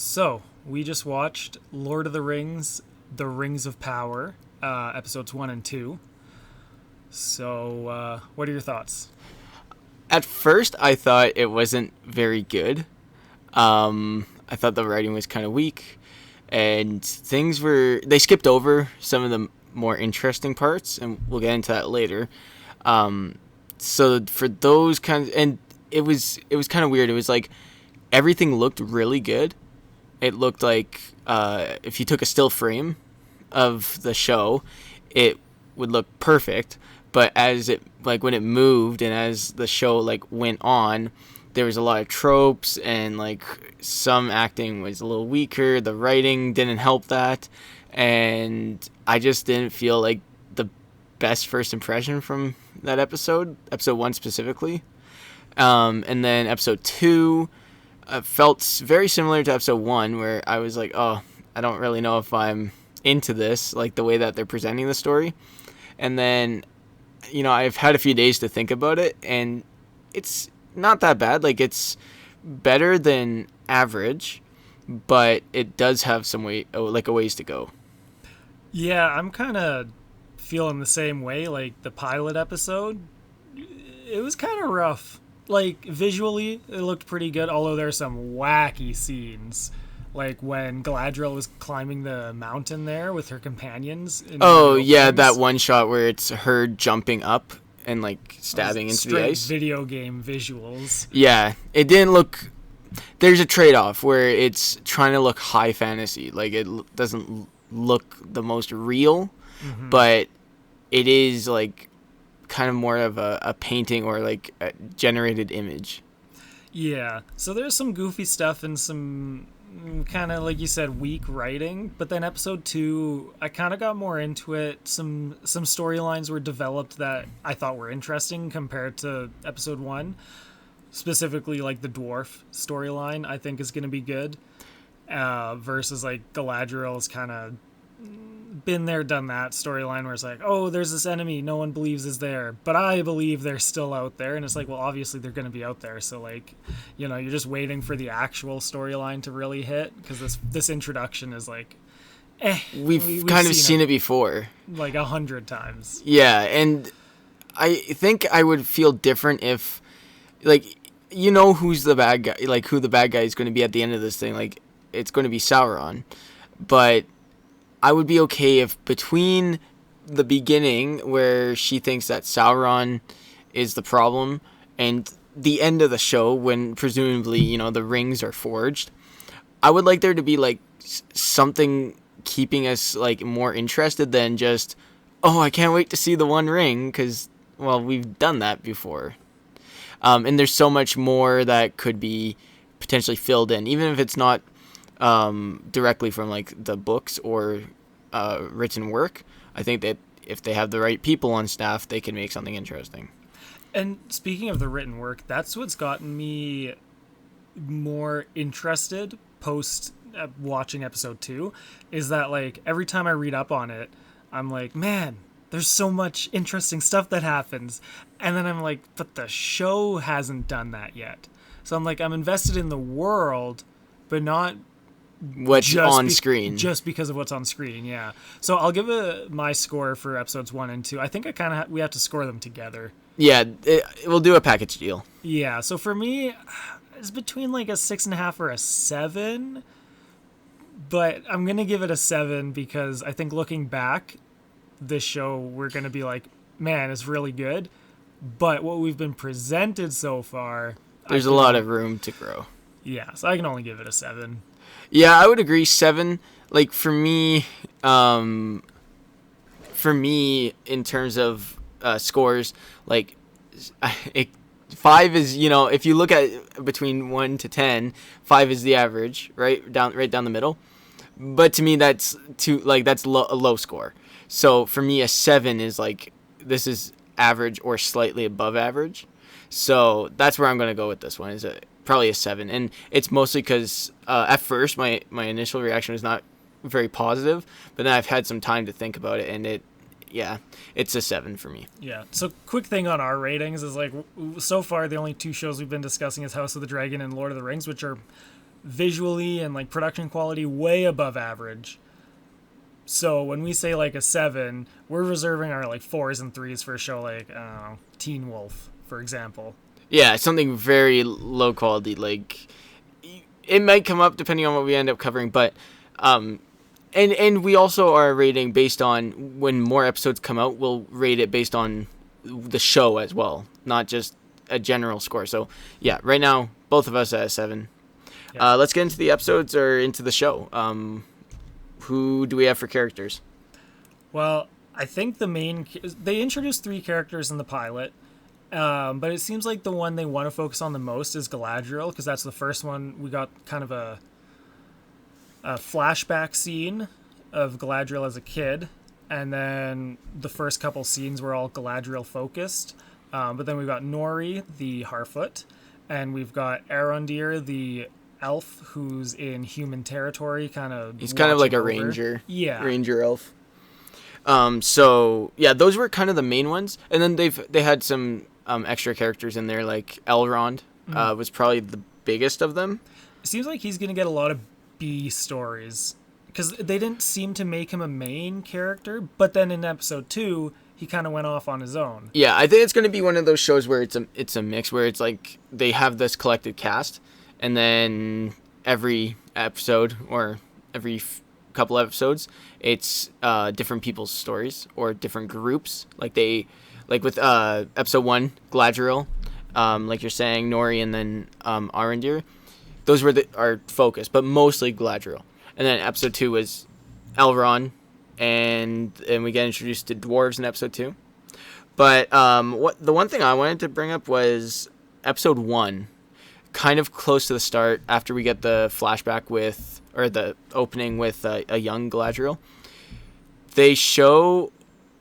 So, we just watched Lord of the Rings, The Rings of Power, episodes 1 and 2. So, what are your thoughts? At first, I thought it wasn't very good. I thought the writing was kind of weak, and they skipped over some of the more interesting parts, and we'll get into that later. So for those kinds, and it was kind of weird. It was like everything looked really good. It looked like if you took a still frame of the show, it would look perfect. But as it like when it moved and as the show like went on, there was a lot of tropes and like some acting was a little weaker. The writing didn't help that, and I just didn't feel like the best first impression from that episode one specifically. And then episode two felt very similar to episode one, where I was like, oh, I don't really know if I'm into this, like the way that they're presenting the story. And then, I've had a few days to think about it, and it's not that bad. Like, it's better than average, but it does have some a ways to go. Yeah, I'm kind of feeling the same way. Like, the pilot episode, it was kind of rough. Like, visually, it looked pretty good, although there's some wacky scenes. Like when Galadriel was climbing the mountain there with her companions. Oh, yeah, that one shot where it's her jumping up and like stabbing into the ice. Video game visuals. Yeah, it didn't look. There's a trade-off where it's trying to look high fantasy. Like, it doesn't look the most real, but it is like kind of more of a painting or like a generated image. Yeah, so there's some goofy stuff and some kind of, like you said, weak writing, but then episode 2 I kind of got more into it. Some storylines were developed that I thought were interesting compared to episode 1, specifically like the dwarf storyline. I think is going to be good, versus like Galadriel's kind of been there, done that storyline where it's like, oh, there's this enemy no one believes is there, but I believe they're still out there. And it's like, well, obviously they're going to be out there. So like, you're just waiting for the actual storyline to really hit, because this introduction is like, we've kind of seen it before like 100 times. Yeah, and I think I would feel different if, like, who's the bad guy, like who the bad guy is going to be at the end of this thing. Like, it's going to be Sauron, but I would be okay if between the beginning where she thinks that Sauron is the problem and the end of the show when presumably, the rings are forged, I would like there to be like something keeping us like more interested than just, oh, I can't wait to see the One Ring, because, well, we've done that before. And there's so much more that could be potentially filled in, even if it's not directly from like the books or written work. I think that if they have the right people on staff, they can make something interesting. And speaking of the written work, that's what's gotten me more interested post watching episode 2, is that like every time I read up on it, I'm like, man, there's so much interesting stuff that happens. And then I'm like, but the show hasn't done that yet. So I'm like, I'm invested in the world, but not what's on screen. Just because of what's on screen, yeah. So I'll give my score for episodes 1 and 2. I think we have to score them together. Yeah, we'll do a package deal. Yeah, so for me, it's between like a 6.5 or a 7. But I'm going to give it a 7 because I think looking back, this show, we're going to be like, man, it's really good. But what we've been presented so far, there's a lot of room to grow. Yeah, so I can only give it a 7. Yeah, I would agree. 7. Like, for me, in terms of scores, like, 5 is, if you look at between 1 to 10, 5 is the average, right down the middle. But to me, that's a low score. So for me, a 7 is like, this is average or slightly above average. So that's where I'm going to go with this one. Probably a 7, and it's mostly because at first my initial reaction was not very positive, but then I've had some time to think about it, and it's a 7 for me. Yeah. So quick thing on our ratings is like, so far the only 2 shows we've been discussing is House of the Dragon and Lord of the Rings, which are visually and like production quality way above average. So when we say like a 7, we're reserving our like 4s and 3s for a show like, I don't know, Teen Wolf, for example. Yeah, something very low quality. Like, it might come up depending on what we end up covering, but and we also are rating based on when more episodes come out. We'll rate it based on the show as well, not just a general score. So yeah, right now both of us at a 7. Yeah. Let's get into the episodes or into the show. Who do we have for characters? Well, I think they introduced 3 characters in the pilot, but it seems like the one they want to focus on the most is Galadriel, because that's the first one. We got kind of a flashback scene of Galadriel as a kid, and then the first couple scenes were all Galadriel focused. But then we've got Nori, the Harfoot, and we've got Arondir, the elf, who's in human territory, He's kind of like a over. ranger. Yeah. Ranger elf. So yeah, those were kind of the main ones, and then they had some extra characters in there, like Elrond was probably the biggest of them. It seems like he's gonna get a lot of B stories, because they didn't seem to make him a main character, but then in episode 2 he kind of went off on his own. Yeah, I think it's going to be one of those shows where it's a mix, where it's like they have this collected cast, and then every episode or every couple episodes, it's different people's stories or different groups. Like with episode 1, Galadriel, like you're saying, Nori, and then Arondir. Those were our focus, but mostly Galadriel. And then episode 2 was Elrond, and we get introduced to dwarves in episode 2. But the one thing I wanted to bring up was episode 1, kind of close to the start, after we get the flashback or the opening with a young Galadriel. They show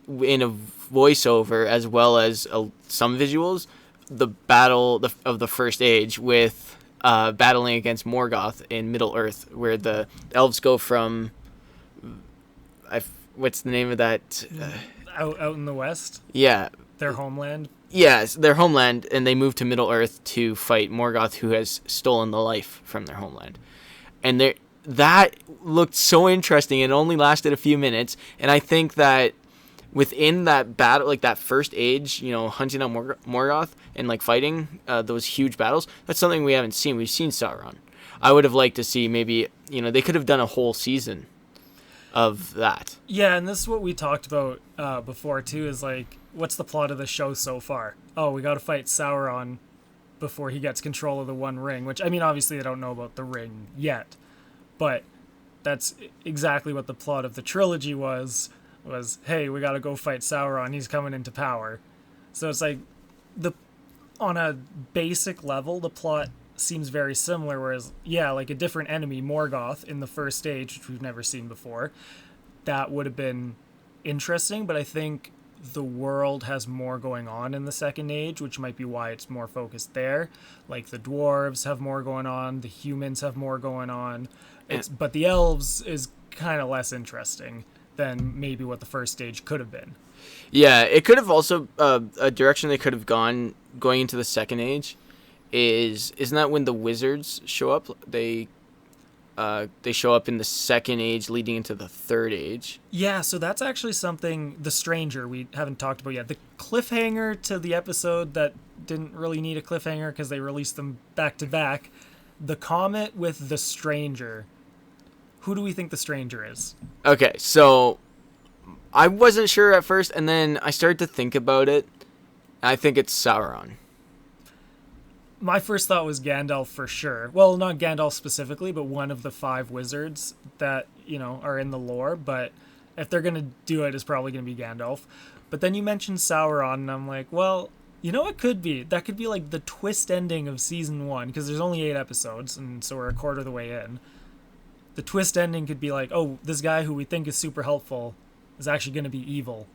in a voiceover, as well as some visuals, the battle of the First Age with battling against Morgoth in Middle Earth, where the elves go from what's the name of that? Out in the west? Yeah. Their homeland? Yes, their homeland, and they move to Middle Earth to fight Morgoth, who has stolen the life from their homeland. And that looked so interesting. It only lasted a few minutes, and I think that within that battle, like that First Age, hunting out Morgoth and like fighting those huge battles, that's something we haven't seen. We've seen Sauron. I would have liked to see maybe, they could have done a whole season of that. Yeah, and this is what we talked about before too, is like, what's the plot of the show so far? Oh, we got to fight Sauron before he gets control of the One Ring, which, I mean, obviously I don't know about the ring yet, but that's exactly what the plot of the trilogy was, hey, we got to go fight Sauron, he's coming into power. So it's like, on a basic level, the plot seems very similar, whereas, yeah, like a different enemy, Morgoth, in the First Age, which we've never seen before, that would have been interesting, but I think the world has more going on in the Second Age, which might be why it's more focused there. Like, the dwarves have more going on, the humans have more going on, but the elves is kind of less interesting than maybe what the First Stage could have been. Yeah, it could have also, a direction they could have going into the Second Age isn't that when the wizards show up? They show up in the Second Age leading into the Third Age. Yeah, so that's actually something, the Stranger, we haven't talked about yet. The cliffhanger to the episode that didn't really need a cliffhanger because they released them back to back. The comet with the Stranger. Who do we think the Stranger is? Okay, so I wasn't sure at first, and then I started to think about it. I think it's Sauron. My first thought was Gandalf for sure. Well, not Gandalf specifically, but one of the 5 wizards that, are in the lore. But if they're going to do it, it's probably going to be Gandalf. But then you mentioned Sauron, and I'm like, well, it could be. That could be like the twist ending of season 1, because there's only 8 episodes, and so we're a quarter of the way in. The twist ending could be like, oh, this guy who we think is super helpful is actually going to be evil.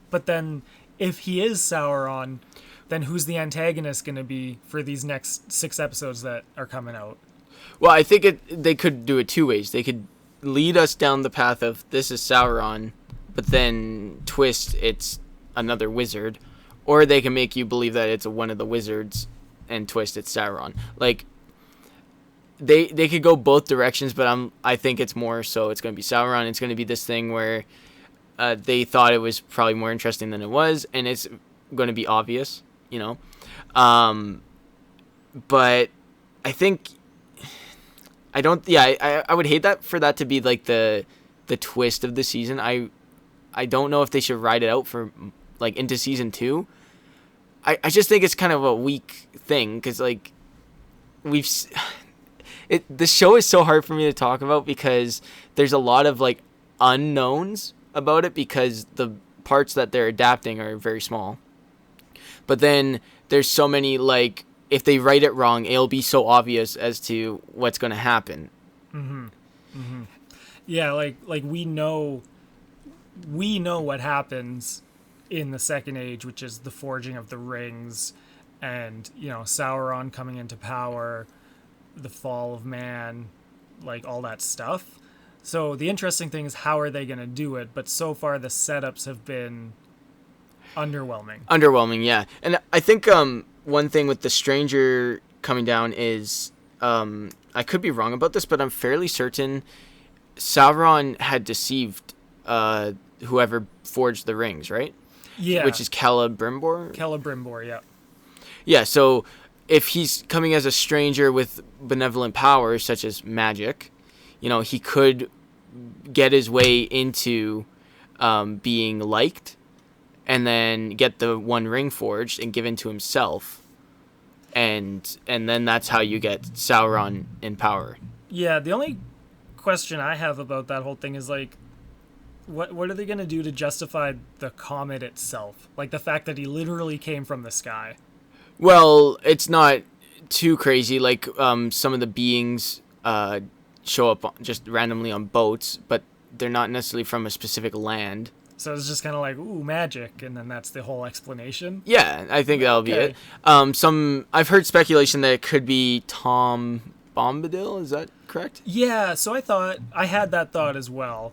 But then, if he is Sauron, then who's the antagonist going to be for these next 6 episodes that are coming out? Well, I think they could do it 2 ways. They could lead us down the path of this is Sauron, but then twist it's another wizard, or they can make you believe that it's one of the wizards and twist it's Sauron. Like, they could go both directions, but I think it's more so it's going to be Sauron. It's going to be this thing where they thought it was probably more interesting than it was, and it's going to be obvious, you know. But I think I don't. Yeah, I would hate that for that to be like the twist of the season. I don't know if they should ride it out for like into season 2. I just think it's kind of a weak thing because like the show is so hard for me to talk about because there's a lot of like unknowns about it because the parts that they're adapting are very small. But then there's so many like if they write it wrong, it'll be so obvious as to what's going to happen. Yeah, like we know what happens in the Second Age, which is the forging of the rings, and Sauron coming into power, the fall of man, like all that stuff. So the interesting thing is how are they going to do it? But so far the setups have been underwhelming. Underwhelming, yeah. And I think one thing with the stranger coming down is I could be wrong about this, but I'm fairly certain Sauron had deceived whoever forged the rings, right? Yeah. Which is Celebrimbor? Celebrimbor, yeah. Yeah, so if he's coming as a stranger with benevolent powers such as magic, he could get his way into being liked and then get the one ring forged and given to himself. And then that's how you get Sauron in power. Yeah, the only question I have about that whole thing is like what are they going to do to justify the comet itself? Like the fact that he literally came from the sky. Well, it's not too crazy. Like some of the beings show up just randomly on boats, but they're not necessarily from a specific land. So it's just kind of like, ooh, magic, and then that's the whole explanation? Yeah, I think that'll be it. I've heard speculation that it could be Tom Bombadil. Is that correct? Yeah, so I had that thought as well,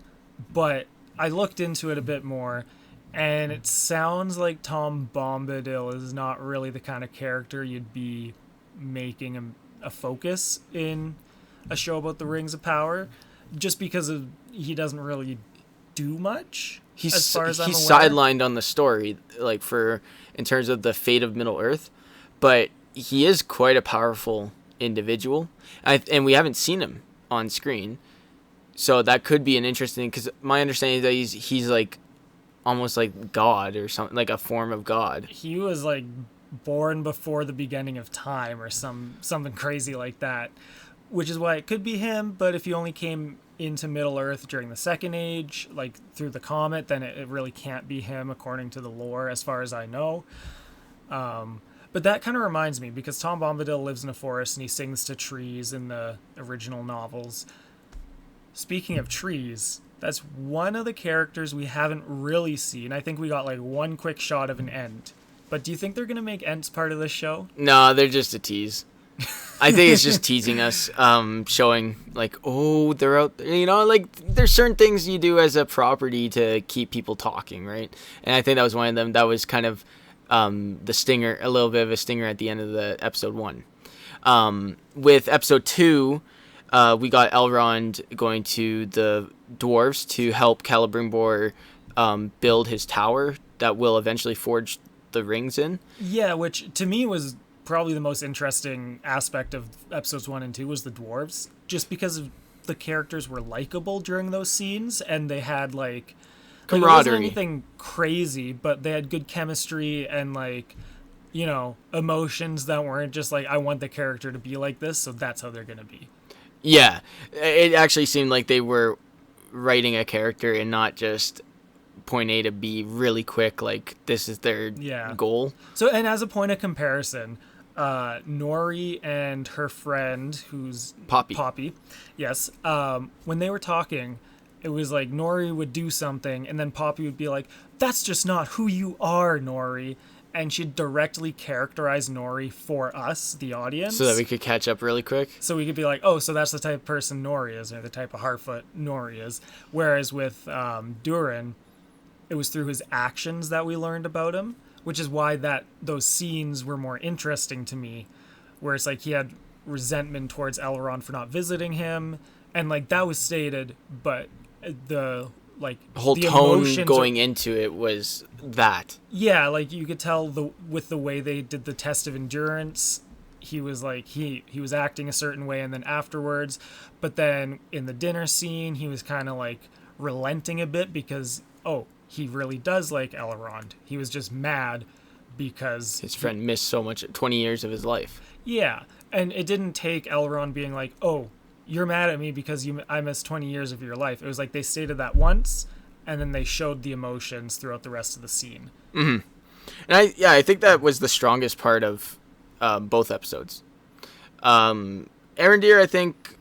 but I looked into it a bit more, and it sounds like Tom Bombadil is not really the kind of character you'd be making a focus in a show about the Rings of Power, just because he doesn't really do much. As far as I'm aware. Sidelined on the story, like in terms of the fate of Middle Earth, but he is quite a powerful individual, and we haven't seen him on screen. So that could be an interesting, because my understanding is that he's like almost like God or something, like a form of God. He was like born before the beginning of time or something crazy like that, which is why it could be him. But if he only came into Middle Earth during the Second Age, like through the comet, then it really can't be him according to the lore, as far as I know. But that kind of reminds me, because Tom Bombadil lives in a forest and he sings to trees in the original novels. Speaking of trees, that's one of the characters we haven't really seen. I think we got like one quick shot of an Ent. But do you think they're going to make Ents part of this show? No, they're just a tease. I think it's just teasing us, showing like, oh, they're out there. Like there's certain things you do as a property to keep people talking, right? And I think that was one of them. That was kind of the stinger, a little bit of a stinger at the end of the episode 1. With episode 2, we got Elrond going to the dwarves to help Celebrimbor build his tower that will eventually forge the rings in. Yeah, which to me was probably the most interesting aspect of episodes 1 and 2 was the dwarves, just because of the characters were likable during those scenes, and they had like camaraderie. It wasn't anything crazy, but they had good chemistry and like emotions that weren't just like, I want the character to be like this, so that's how they're gonna be. Yeah, it actually seemed like they were writing a character and not just point A to B really quick, like this is their goal. So, and as a point of comparison, Nori and her friend, who's Poppy, yes, when they were talking, it was like Nori would do something and then Poppy would be like, that's just not who you are, Nori. And she'd directly characterize Nori for us, the audience. So that we could catch up really quick? So we could be like, oh, so that's the type of person Nori is, or the type of Harfoot Nori is. Whereas with Durin, it was through his actions that we learned about him, which is why those scenes were more interesting to me, where it's like he had resentment towards Elrond for not visiting him, and like that was stated, but the like The whole the tone emotions going into it was that. yeah, like you could tell with the way they did the test of endurance, he was like he was acting a certain way, and then afterwards, but then in the dinner scene, he was kind of like relenting a bit because he really does like Elrond. He was just mad because His friend missed so much, 20 years of his life. yeah, and it didn't take Elrond being like, "Oh, you're mad at me because I missed 20 years of your life." It was like they stated that once, and then they showed the emotions throughout the rest of the scene. And I think that was the strongest part of both episodes. Arondir, I think,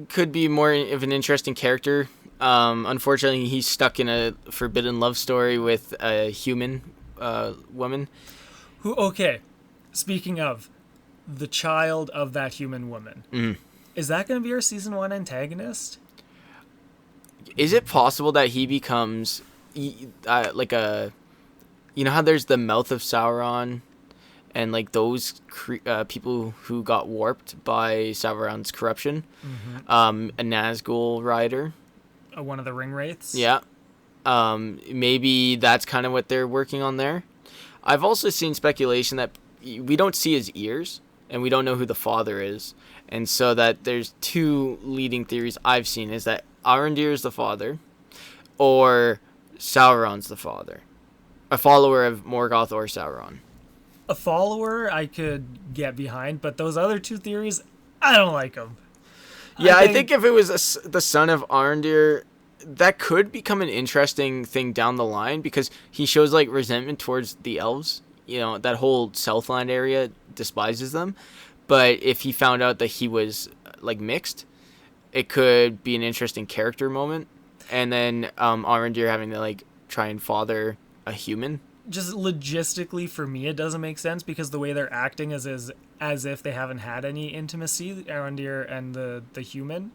could be more of an interesting character. Unfortunately, he's stuck in a forbidden love story with a human woman. Okay, speaking of the child of that human woman, is that going to be our season 1 antagonist? Is it possible that he becomes like a... You know how there's the mouth of Sauron and like those people who got warped by Sauron's corruption? A Nazgul rider. One of the ring wraiths? Yeah. Maybe that's kind of what they're working on there. I've also seen speculation that we don't see his ears and we don't know who the father is. And so that there's two leading theories I've seen is that Arondir is the father or Sauron's the father. A follower of Morgoth or Sauron. A follower I could get behind, but those other two theories, I don't like them. Yeah, I think if it was the son of Arondir, that could become an interesting thing down the line because he shows like resentment towards the elves. You know, that whole Southland area despises them. But if he found out that he was like mixed, it could be an interesting character moment. And then Arondir having to like try and father a human. Just logistically for me, it doesn't make sense because the way they're acting is as if they haven't had any intimacy, Arondir and the human.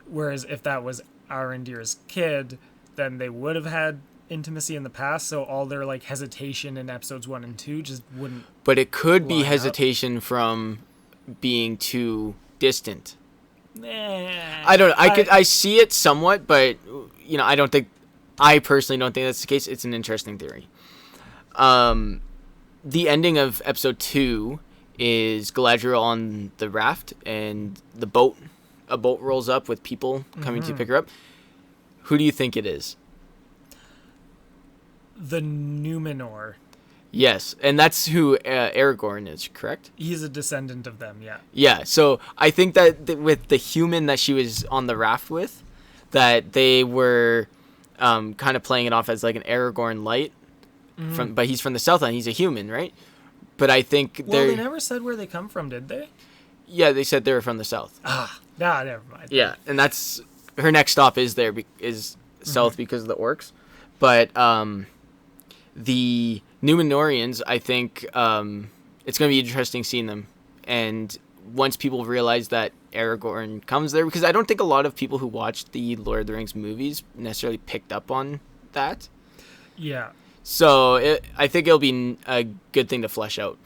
Whereas if that was Arondir's kid, then they would have had intimacy in the past, so all their like hesitation in episodes 1 and 2 just wouldn't. But it could be line hesitation from being too distant. Nah, I don't know. I see it somewhat, but you know, I personally don't think that's the case. It's an interesting theory. The ending of episode 2 is Galadriel on the raft and a boat rolls up with people coming to pick her up. Who do you think it is? The Numenor. Yes, and that's who Aragorn is, correct? He's a descendant of them, yeah. Yeah, so I think that with the human that she was on the raft with, that they were kind of playing it off as like an Aragorn light, but he's from the Southland. He's a human, right? But I think they never said where they come from, did they? Yeah, they said they were from the South. Never mind. Yeah, and that's her next stop is south because of the orcs, but the Numenorians, I think it's going to be interesting seeing them. And once people realize that Aragorn comes there, because I don't think a lot of people who watched the Lord of the Rings movies necessarily picked up on that. Yeah. So I think it'll be a good thing to flesh out.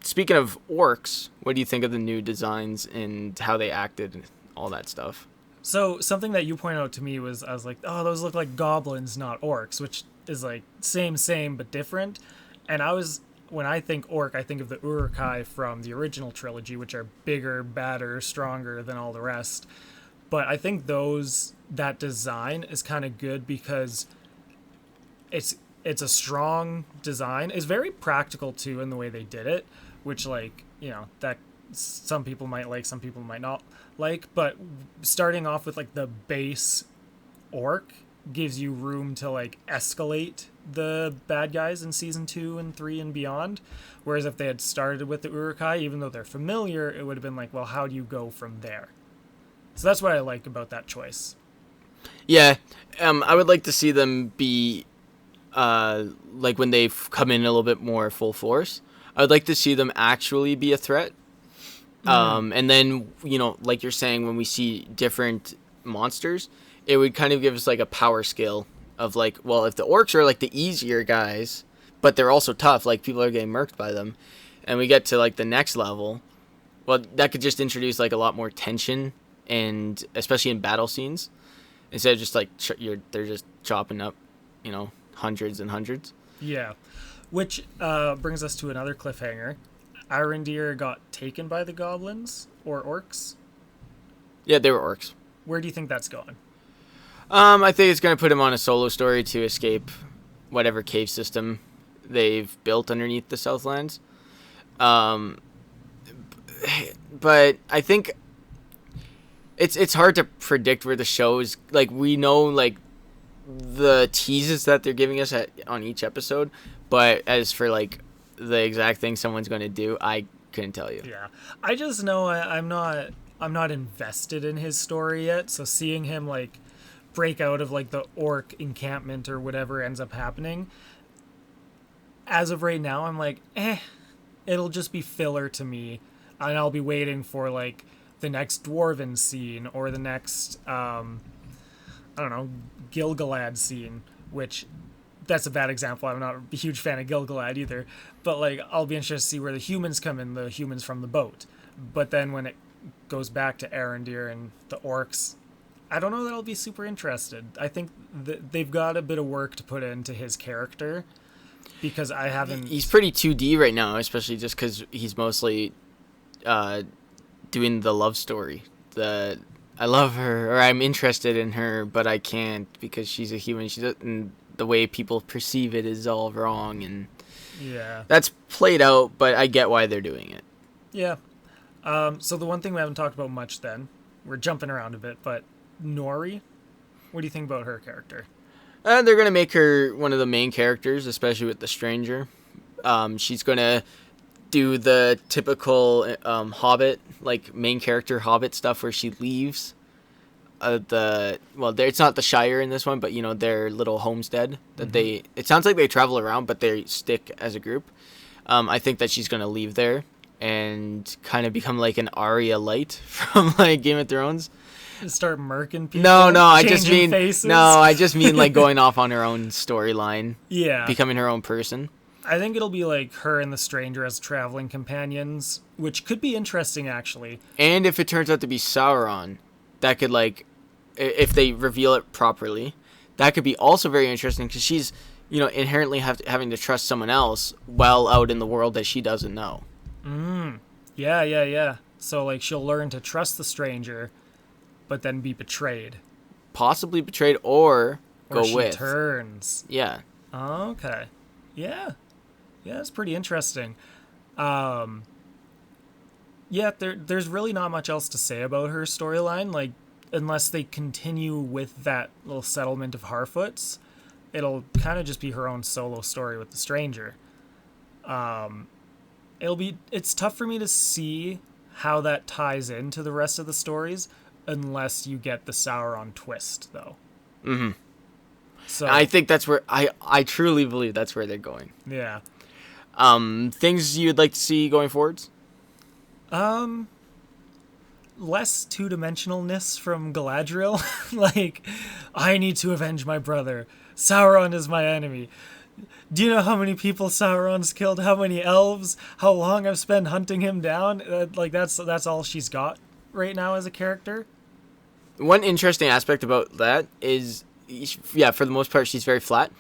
Speaking of orcs, what do you think of the new designs and how they acted and all that stuff? So something that you pointed out to me was, I was like, oh, those look like goblins, not orcs, which is like same, but different. And when I think orc, I think of the Uruk-hai from the original trilogy, which are bigger, badder, stronger than all the rest. But I think that design is kind of good because it's a strong design. It's very practical too in the way they did it, which like, you know, that some people might like, some people might not like. But starting off with like the base orc gives you room to like escalate the bad guys in season 2 and 3 and beyond. Whereas if they had started with the Uruk-hai, even though they're familiar, it would have been like, well, how do you go from there? So that's what I like about that choice. Yeah, I would like to see them be like when they come in a little bit more full force. I would like to see them actually be a threat. And then, you know, like you're saying, when we see different monsters, it would kind of give us like a power scale of like, well, if the orcs are like the easier guys, but they're also tough, like people are getting murked by them, and we get to like the next level, well, that could just introduce like a lot more tension, and especially in battle scenes, instead of just like they're just chopping up, hundreds and hundreds. Yeah. Which brings us to another cliffhanger. Arendir got taken by the goblins or orcs. Yeah, they were orcs. Where do you think that's going? I think it's going to put him on a solo story to escape whatever cave system they've built underneath the Southlands. But I think it's hard to predict where the show is. Like, we know like the teases that they're giving us on each episode, but as for like the exact thing someone's going to do, I couldn't tell you. Yeah, I just know I'm not invested in his story yet. So seeing him like break out of like the orc encampment or whatever ends up happening, as of right now, I'm like, it'll just be filler to me, and I'll be waiting for like the next dwarven scene or the next I don't know, Gilgalad scene, which that's a bad example. I'm not a huge fan of Gilgalad either, but like I'll be interested to see where the humans come in, the humans from the boat. But then when it goes back to Arendir and the orcs, I don't know that I'll be super interested. I think they've got a bit of work to put into his character, because I haven't... He's pretty 2D right now, especially just because he's mostly doing the love story. I love her, or I'm interested in her, but I can't because she's a human. She doesn't, the way people perceive it is all wrong, and yeah, that's played out, but I get why they're doing it. Yeah. So the one thing we haven't talked about much then, we're jumping around a bit, but Nori, what do you think about her character? They're going to make her one of the main characters, especially with the stranger. She's going to do the typical Hobbit, like main character Hobbit stuff where she leaves it's not the Shire in this one, but their little homestead that it sounds like they travel around, but they stick as a group. I think that she's going to leave there and kind of become like an Arya Light from like Game of Thrones. Start murking people. No, I just mean faces. Like going off on her own storyline. Yeah, becoming her own person. I think it'll be like her and the stranger as traveling companions, which could be interesting actually. And if it turns out to be Sauron, that could like, if they reveal it properly, that could be also very interesting because she's, inherently having to trust someone else well out in the world that she doesn't know. Yeah. So like she'll learn to trust the stranger, but then be betrayed. Possibly betrayed or go she with. Turns. Yeah. Okay. Yeah, it's pretty interesting. There's really not much else to say about her storyline. Like, unless they continue with that little settlement of Harfoots, it'll kind of just be her own solo story with the stranger. It's tough for me to see how that ties into the rest of the stories unless you get the Sauron twist, though. Mm-hmm. So I think that's where I truly believe that's where they're going. Yeah. Things you'd like to see going forwards? Less two-dimensionalness from Galadriel. Like, I need to avenge my brother. Sauron is my enemy. Do you know how many people Sauron's killed? How many elves? How long I've spent hunting him down? That's all she's got right now as a character. One interesting aspect about that is, for the most part, she's very flat.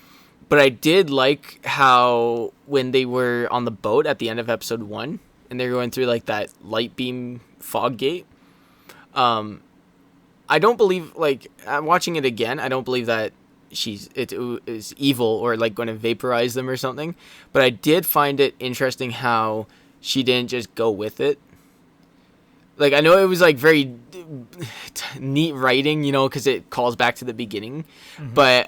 But I did like how when they were on the boat at the end of episode 1, and they're going through like that light beam fog gate. I don't believe, like, I'm watching it again, I don't believe that it is evil or like going to vaporize them or something. But I did find it interesting how she didn't just go with it. Like, I know it was like very neat writing, because it calls back to the beginning, but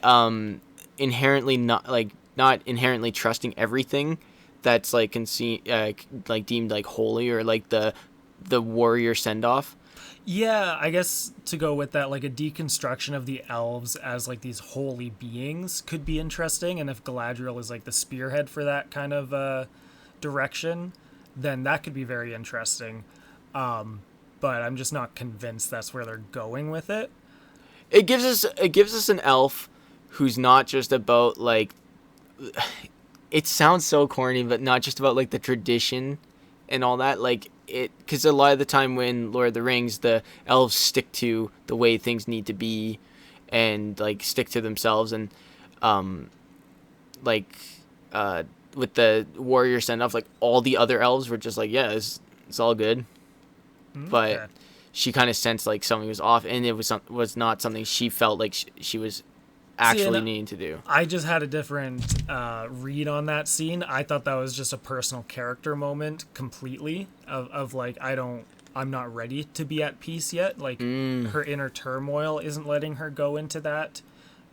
inherently not inherently trusting everything that's like like deemed like holy or like the warrior send off. Yeah, I guess to go with that, like a deconstruction of the elves as like these holy beings could be interesting, and if Galadriel is like the spearhead for that kind of direction, then that could be very interesting. But I'm just not convinced that's where they're going with it. It gives us an elf who's not just about like, it sounds so corny, but not just about like the tradition and all that. Like, it, because a lot of the time when Lord of the Rings, the elves stick to the way things need to be, and like stick to themselves, and like with the warrior send off, like all the other elves were just like, yeah, it's all good, but Okay. she kind of sensed like something was off, and it was not something she felt like she was See, actually and needing to do. I just had a different read on that scene. I thought that was just a personal character moment completely of like, I'm not ready to be at peace yet. Like, her inner turmoil isn't letting her go into that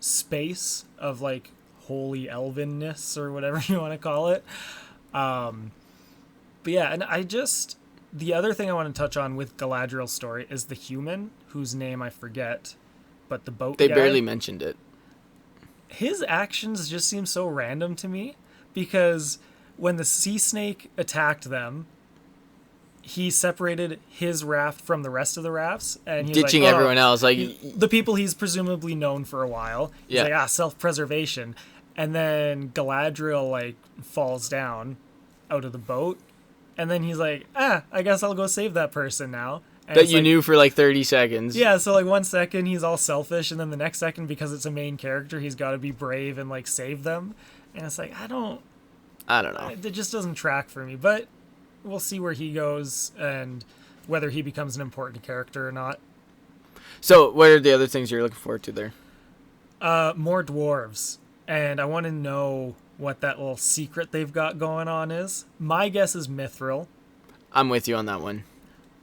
space of like holy elvenness or whatever you want to call it. But yeah, and the other thing I want to touch on with Galadriel's story is the human whose name I forget, but the boat They guy. barely mentioned it. His actions just seem so random to me, because when the sea snake attacked them, he separated his raft from the rest of the rafts, and he's Ditching like, everyone else, like, the people he's presumably known for a while. He's Yeah. like, self-preservation. And then Galadriel like falls down out of the boat, and then he's like, I guess I'll go save that person now. And that it's you like, knew for like 30 seconds. yeah, so like 1 second he's all selfish, and then the next second, because it's a main character, he's got to be brave and like save them. And it's like, I don't know. it just doesn't track for me. But we'll see where he goes and whether he becomes an important character or not. So, what are the other things you're looking forward to there? More dwarves, and I want to know what that little secret they've got going on is. My guess is Mithril. I'm with you on that one.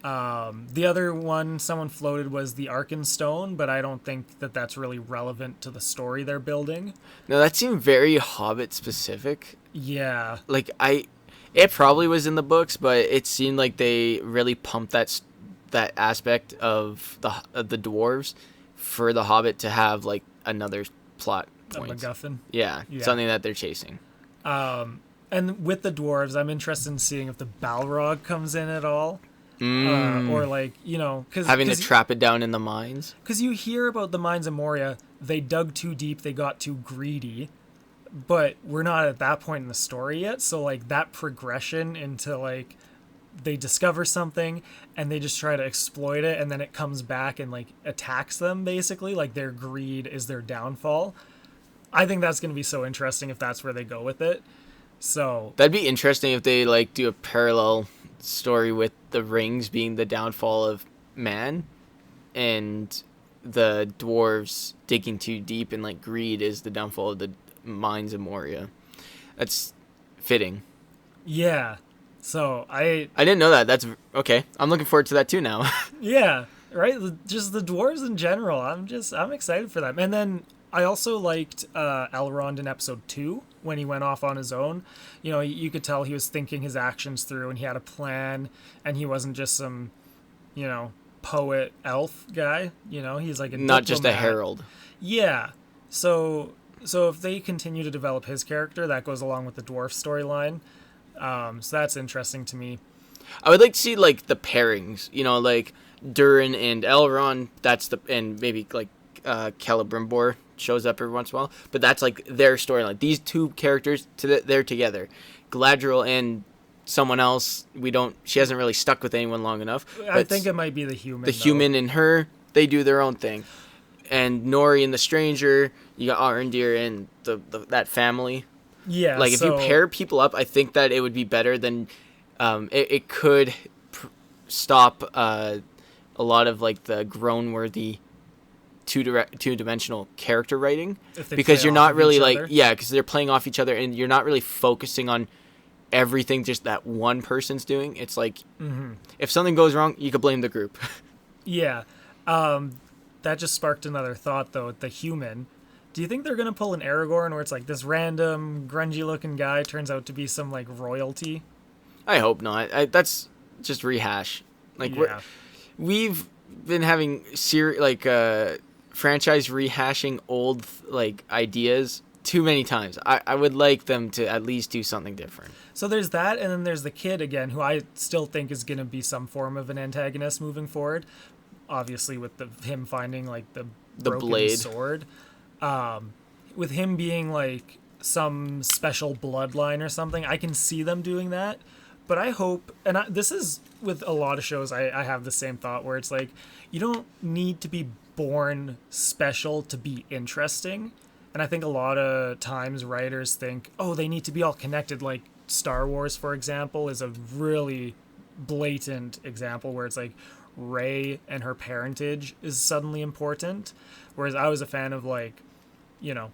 The other one someone floated was the Arkenstone, but I don't think that that's really relevant to the story they're building. No, that seemed very Hobbit specific. Yeah. Like, it probably was in the books, but it seemed like they really pumped that aspect of the dwarves for the Hobbit to have like another plot A point. MacGuffin. Yeah, Yeah. something that they're chasing. And with the dwarves, I'm interested in seeing if the Balrog comes in at all. Or like, because Having to trap it down in the mines. Because you hear about the mines of Moria, they dug too deep, they got too greedy, but we're not at that point in the story yet. So like that progression into like they discover something and they just try to exploit it, and then it comes back and like attacks them, basically, like their greed is their downfall. I think that's going to be so interesting if that's where they go with it. So That'd be interesting if they like do a parallel story with the rings being the downfall of man, and the dwarves digging too deep, and like greed is the downfall of the mines of Moria. That's fitting. yeah. So I didn't know that. That's okay. I'm looking forward to that too now. yeah, right? Just the dwarves in general. I'm excited for them. And then I also liked Elrond in episode 2 when he went off on his own. You could tell he was thinking his actions through, and he had a plan, and he wasn't just some, poet elf guy. He's like a Not just a diplomat. herald. Yeah. So if they continue to develop his character, that goes along with the dwarf storyline. So that's interesting to me. I would like to see like the pairings, like Durin and Elrond. And maybe like Celebrimbor shows up every once in a while, but that's like their storyline. These two characters, they're together. Galadriel and someone else. She hasn't really stuck with anyone long enough. I think it might be the human. The human and her, they do their own thing. And Nori and the stranger, you got Arondir and that family. Yeah. Like if you pair people up, I think that it would be better than it could stop a lot of like the grown-worthy two-dimensional character writing, because you're not really like because they're playing off each other, and you're not really focusing on everything just that one person's doing. It's like if something goes wrong, you could blame the group. Yeah. That just sparked another thought though. The human. Do you think they're gonna pull an Aragorn where it's like this random grungy-looking guy turns out to be some like royalty? I hope not. That's just rehash. Like we've been having franchise rehashing old like ideas too many times. I would like them to at least do something different. So there's that, and then there's the kid again, who I still think is going to be some form of an antagonist moving forward. Obviously, with him finding like the broken blade sword, with him being like some special bloodline or something, I can see them doing that. But I hope, and this is with a lot of shows, I have the same thought where it's like, you don't need to be born special to be interesting. And I think a lot of times writers think, oh, they need to be all connected. Like Star Wars, for example, is a really blatant example where it's like Rey and her parentage is suddenly important. Whereas I was a fan of like,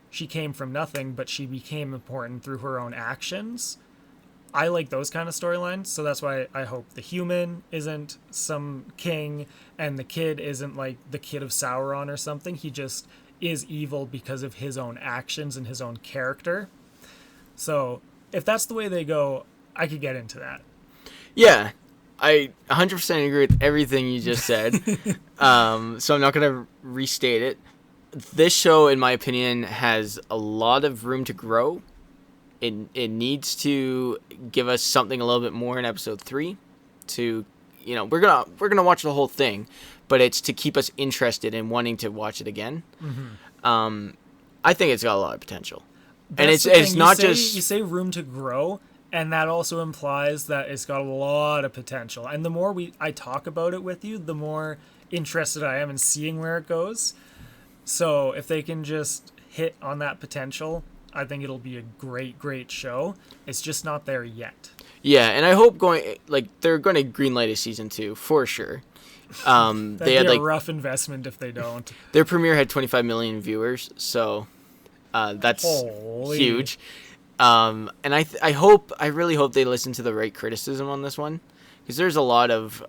she came from nothing, but she became important through her own actions. I like those kind of storylines, so that's why I hope the human isn't some king and the kid isn't like the kid of Sauron or something. He just is evil because of his own actions and his own character. So if that's the way they go, I could get into that. Yeah, I 100% agree with everything you just said. So I'm not going to restate it. This show, in my opinion, has a lot of room to grow. It needs to give us something a little bit more in episode 3 to, we're gonna watch the whole thing, but it's to keep us interested in wanting to watch it again. Mm-hmm. I think it's got a lot of potential. That's and it's not just... You say room to grow, and that also implies that it's got a lot of potential. And the more I talk about it with you, the more interested I am in seeing where it goes. So if they can just hit on that potential, I think it'll be a great, great show. It's just not there yet. Yeah, and I hope they're going to greenlight a season 2 for sure. That'd be a rough investment if they don't. Their premiere had 25 million viewers, so that's huge. And I really hope they listen to the right criticism on this one, because there's a lot of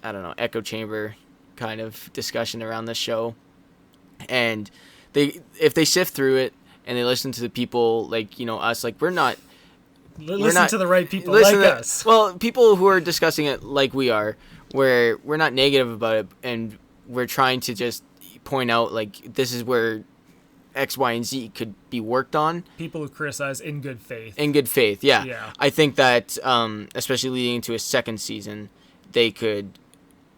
echo chamber kind of discussion around this show, and if they sift through it and they listen to the people like us, like we're not to the right people like us. Well, people who are discussing it like we are, where we're not negative about it, and we're trying to just point out like this is where X, Y, and Z could be worked on. People who criticize in good faith. In good faith, yeah. I think that especially leading into a second season, they could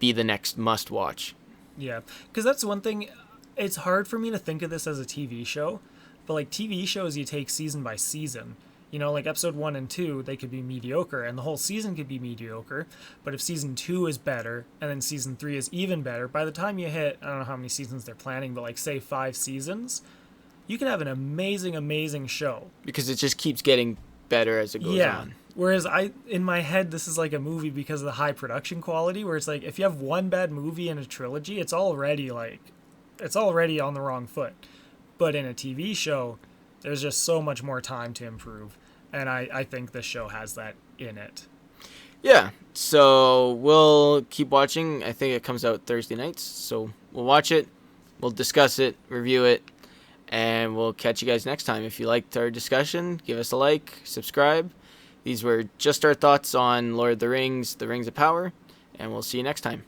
be the next must-watch. Yeah, because that's one thing. It's hard for me to think of this as a TV show, but like TV shows, you take season by season. Like episode 1 and 2, they could be mediocre, and the whole season could be mediocre. But if season 2 is better, and then season 3 is even better, by the time you hit, I don't know how many seasons they're planning, but like say 5 seasons, you can have an amazing, amazing show. Because it just keeps getting better as it goes on. Whereas in my head, this is like a movie because of the high production quality, where it's like if you have one bad movie in a trilogy, it's already on the wrong foot. But in a TV show, there's just so much more time to improve. And I think this show has that in it. Yeah, so we'll keep watching. I think it comes out Thursday nights. So we'll watch it, we'll discuss it, review it, and we'll catch you guys next time. If you liked our discussion, give us a like, subscribe. These were just our thoughts on Lord of the Rings of Power, and we'll see you next time.